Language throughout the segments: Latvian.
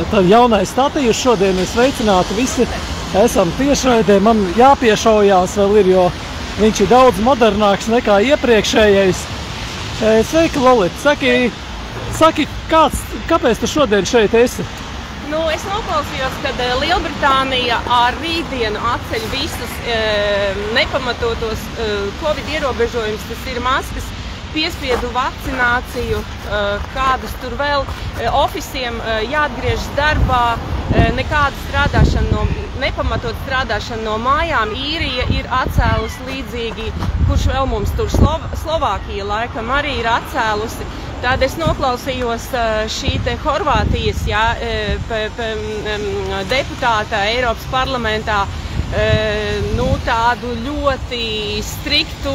Tad jaunais statījus šodien ir sveicināti visi. Esam tiešraidē, man jāpiešaujās vēl ir, jo viņš ir daudz modernāks nekā iepriekšējais. Sveiki, Lolita! Saki, kāpēc tu šodien šeit esi? Es noklausījos, kad Lielbritānija ar rītdienu atceļ visus nepamatotos Covid ierobežojumus, tas ir maskas, piespiedu vakcināciju, kādas tur vēl ofisiem jāatgriežas darbā, nekāda nepamatot strādāšana no mājām. Īrija ir atcēlusi līdzīgi, kurš vēl mums tur Slovākija laikam arī ir atcēlusi. Tad es noklausījos šī te Horvātijas deputāta Eiropas parlamentā tādu ļoti striktu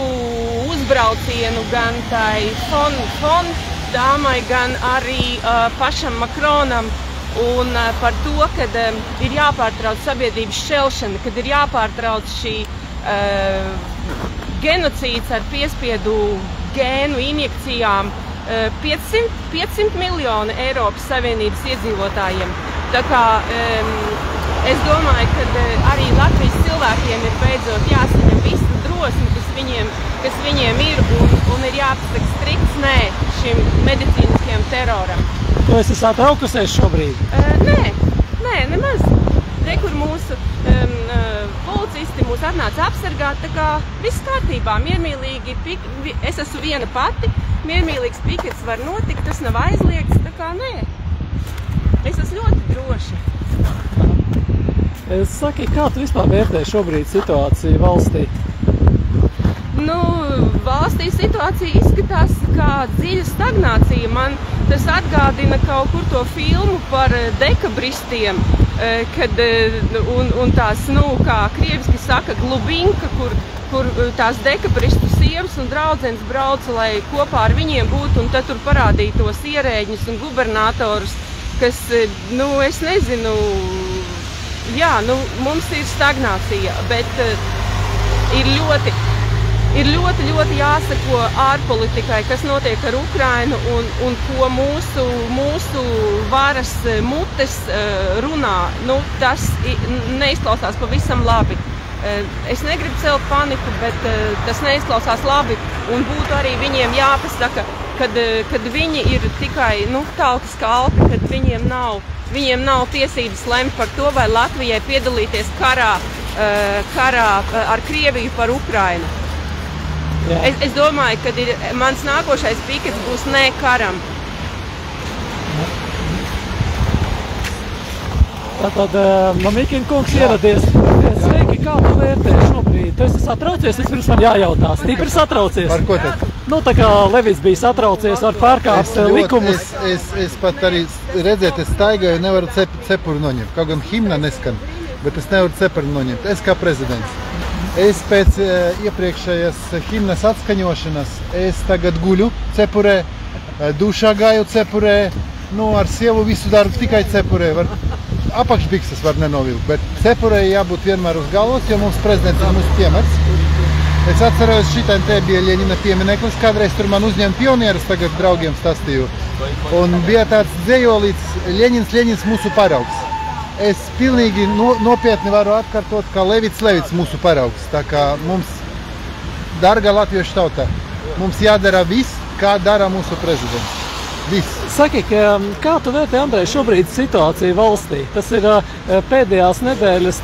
uzbraucienu gan tai Fon dāmai, gan arī pašam Makronam. Un par to, kad ir jāpārtrauc sabiedrības šķelšana, kad ir jāpārtrauc šī genocīds ar piespiedu gēnu injekcijām 500 miljoni Eiropas Savienības iedzīvotājiem. Tā kā es domāju, ka arī Latvijas cilvēkiem ir beidzot jāsaņem visu drosmi, kas viņiem ir, un ir jāpasaka strikts nē šim medicīniskajam teroram. Tu esi satraukusies šobrīd? Nē, nemaz. Te, kur mūsu policisti mūs atnāca apsargāt, tā kā viss kārtībā, miermīlīgi, es esmu viena pati, miermīlīgs pikets var notikt, tas nav aizliegts, tā kā nē. Es esmu ļoti droša. Saki, kā tu vispār vērtē šobrīd situāciju valstī? Valstī situācija izskatās kā dziļa stagnācija. Man tas atgādina kaut kur to filmu par dekabristiem, kad, un tās, kā krieviski saka, glubinka, kur tās dekabristu sievas un draudzenes brauca, lai kopā ar viņiem būtu, un tad tur parādītos ierēģņus un gubernatorus, kas, es nezinu, mums ir stagnācija, bet ir ļoti jāseko ārpolitikai, kas notiek ar Ukrainu un ko mūsu varas mutes runā. Tas neizklausās pavisam labi. Es negribu celt paniku, bet tas neizklausās labi, un būtu arī viņiem jāpasaka, kad viņi ir tikai tautas kalpi, kad viņiem nav tiesības lemt par to, vai Latvijai piedalīties karā ar Krieviju par Ukrainu. Es domāju, ka mans nākošais pikets būs nē karam. Tātad Mamikina kungs ieradies. Sveiki, kā tu vērtē šobrīd? Tu esi satraucies? Es pirms man jājautā. Stipri satraucies? Par ko tad? Tā kā Levis bija satraucies ar pārkāpt likumus. Es pat arī redzēt, es staigāju, nevaru cepuri noņemt. Kaut gan himna neskan, bet es nevaru cepuri noņemt. Es kā prezidents. Es pēc iepriekšējas himnas atskaņošanas, es tagad guļu cepurē, dušā gāju cepurē, ar sievu visu daru tikai cepurē. Apakšbikses var nenovilkt, bet cepurē jābūt vienmēr uz galvas, jo mums prezidents ir mūsu piemērs. Es atceros, šitain te bija Ļeņina piemineklis, kādreiz tur man uzņem pionierus, tagad draugiem stāstīju. Un bija tāds dzējolīts Ļeņins mūsu paraugs. Es pilnīgi nopietni varu atkārtot, ka Levits mūsu paraugs. Tā kā mums, darga latviešu tauta, mums jādara viss, kā dara mūsu prezidents. Viss. Saki, kā tu vērtē, Andrej, šobrīd situāciju valstī? Tas ir pēdējās nedēļas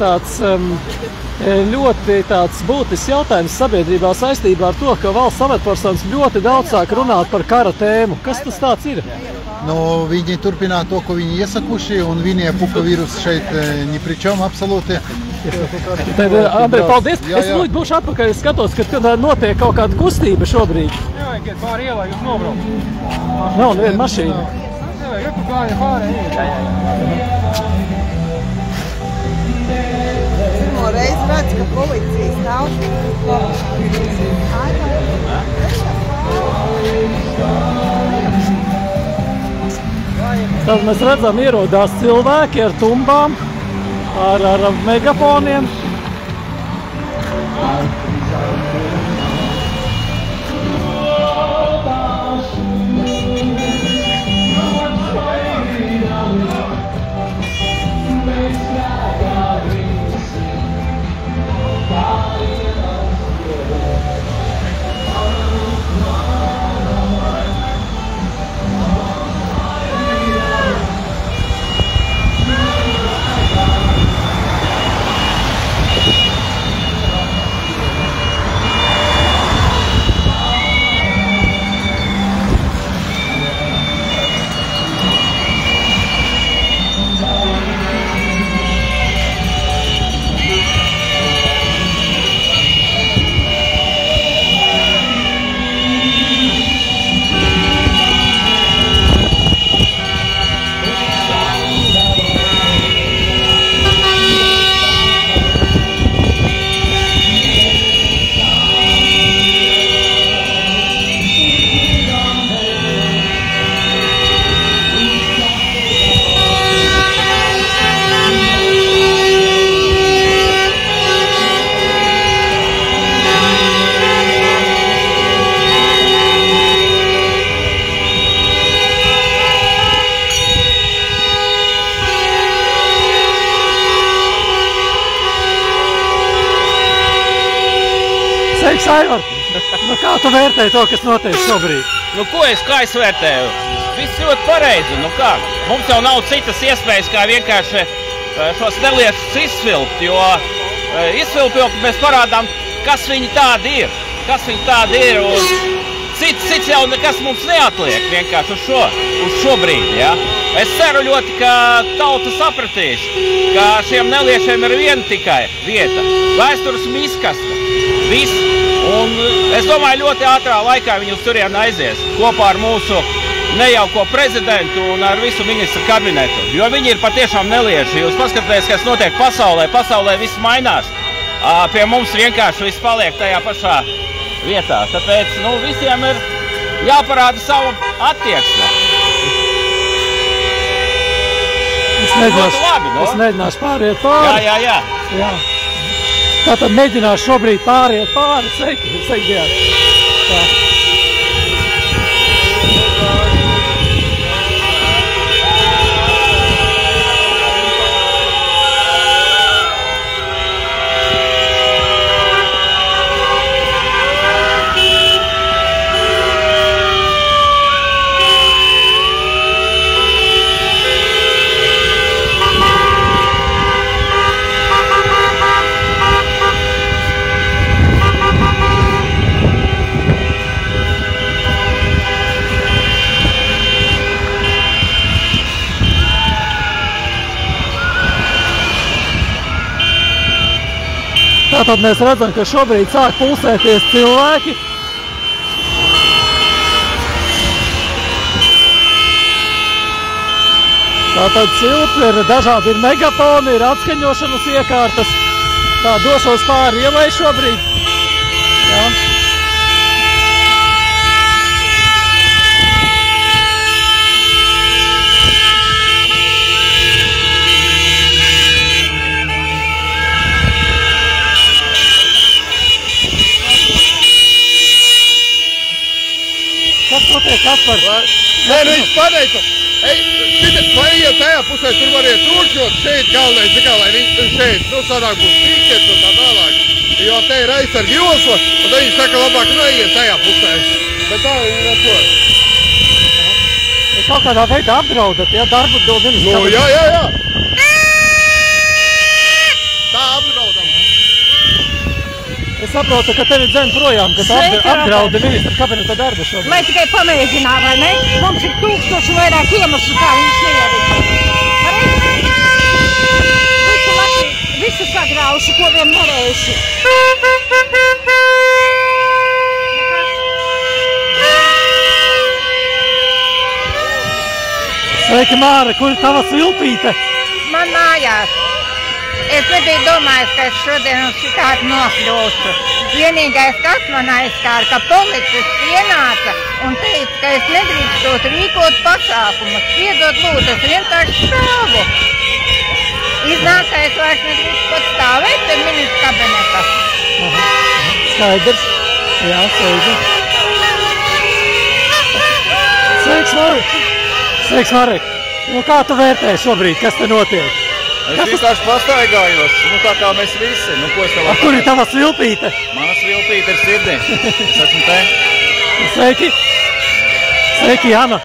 ļoti būtisks jautājums sabiedrībā saistībā ar to, ka valsts amatpersonas ļoti daudz sāk runāt par kara tēmu. Kas tas tāds ir? Viņi turpinā to, ko viņi iesakuši, un viņiem puka vīrus šeit ni pri čom absolūti. Tad, Andrej, paldies! Es būšu atpakaļ, skatos, ka notiek kaut kāda kustība šobrīd. Nevajag pāri ielai, jūs nobraukt. Nav neviena mašīna. Nevajag, tu gāja pāri. Pirmo reizi redz, ka policija stāv. Tad mēs redzam, ierodās cilvēki ar tumbām, ar megafoniem. tu vērtēji to, kas notiek šobrīd? Nu, kā es vērtēju? Viss ļoti pareizi. Nu kā? Mums jau nav citas iespējas, kā vienkārši šos neliešus izsvilpt, jo izsvilpjot mēs parādām, kas viņi tādi ir. Un cits jau nekas mums neatliek vienkārši uz šo brīdi, ja? Es ceru ļoti, ka tauta sapratīs, ka šiem neliešiem ir viena tikai vieta – vēstures miskasta. Viss. Un es domāju, ļoti ātrā laikā viņi uz turieni aizies kopā ar mūsu nejauko prezidentu un ar visu ministru kabinetu. Jo viņi ir patiešām nelieši. Jūs paskatieties, kas notiek pasaulē. Pasaulē viss mainās. Pie mums vienkārši viss paliek tajā pašā vietā. Tāpēc visiem ir jāparāda savu attieksmi. Es mēģināšu pāriet pāri. Jā. Tātad mēģināšu šobrīd pāriet pāri. Sveiki, jā. Tātad mēs redzam, ka šobrīd sāk pulsēties cilvēki. Tātad cilpi ir dažādi, ir megafoni, ir atskaņošanas iekārtas. Tā došos pāri ielai šobrīd. Jā. Kas notiek, Kaspar? Nē, viņš pateica, paiet tajā pusē, tur var iet rūkšot, šeit galvenais, tikai lai viņš šeit, sanāk būs tīkets un tā tālāk. Jo te ir aizsargi josla, un tad viņš saka, labāk neiet tajā pusē. Bet tā ir neko. Jūs kaut kādā veidā apdraudat, ja darbu dod Jā. Tā apdraudam. Es saprotu, ka tevi dzen projām, ka apdraudi ministra kabineta darbu šobrīd. Lai tikai pamēģinā, vai ne? Mums ir 1000 vairāk iemeslu, kā viņš neierīko. Visu Latviju, visu sagrauši, ko vien varējuši. Sveiki, Māra, kur ir tava svilpīte? Man mājās. Es nebiju domājis, ka es šodien uz šitādu nokļūšu. Vienīgais, kas man aizskāra, ka policists ienāca un teica, ka es nedrīkstot rīkot pasākumus. Piedod lūdzu, es vienkārši stāvu. Iznāk, ka es vairs nedrīkst pat stāvēt pie ministra kabineta. Skaidrs. Jā, sveiki. Sveiks, Marek. Nu, kā tu vērtē šobrīd, kas te notiek? Es vienkārši pastaigājos, tā kā mēs visi. Ko es tev varu pateikt? Kur ir tava svilpīte? Mana svilpīte ir sirdī. Es esmu te. Sveiki, Jāna.